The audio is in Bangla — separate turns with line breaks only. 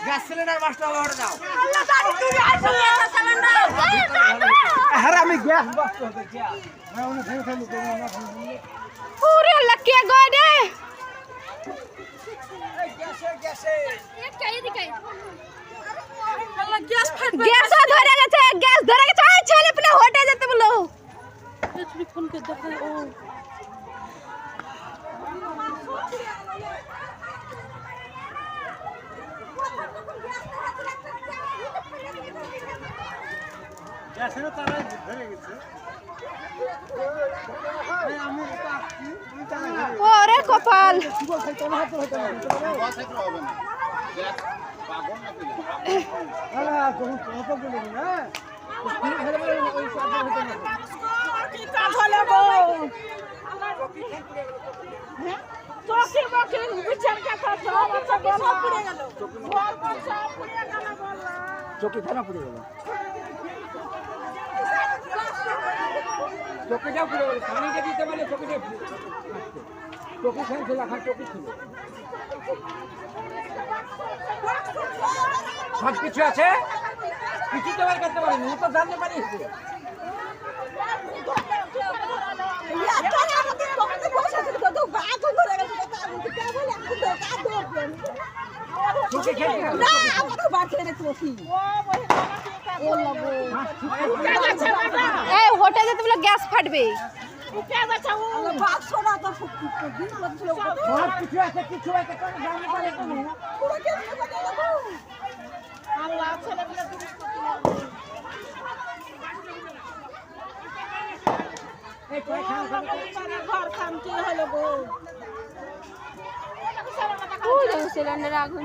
গ্যাস সিলিন্ডার মাস্টার অর্ডার দাও।
আল্লাহ জানি তুমি আইছো গ্যাস সিলিন্ডার।
আরে আমি গ্যাস বাস্ট হতে চাই।
পুরে লকিয়া গডে
এই গ্যাসে
এক কাই দিকাই আল্লাহ গ্যাস ফাটবে। গ্যাস ধরে গেছে, গ্যাস ধরে গেছে। এই ছেলে পেলে হটে যেতে বলো। তুমি ফোন করে দেখো। ও
গ্যাসের তারাই ধরে গেছে। এই আমি তো আসছি, তুই জানা না।
ওরে কপাল।
সুবল খাই তোমার হাতে হতে না।
বসে তো হবে না গ্যাস পাগল না তুই
আরে যখন কত বলে না ওই সাথে হতে না।
কি কাজ হলো গো? চোখে মুখে বিচার কথা সব আছে বল। সব পুড়ে গেল। বল সব পুড়ে গেল বল।
চোখে থানা পড়ে গেল। চোখেটাও পুড়ে গেল। পানিটা দিতে পারলে চোখেটা চোখে খেলছে রাখার চোখে ছিল। সব কিছু আছে, কিছু তো আর করতে পারিনি। ও তো জানতে পারিস চোখে খেলছে
এই হোটে যেতে বলে গ্যাস ফাটবে।
সব কিছু আছে, কিছু আছে কোনো জানতে পারিস না। এই
ঘর খান কি হলো গো? সিলিন্ডার আগুন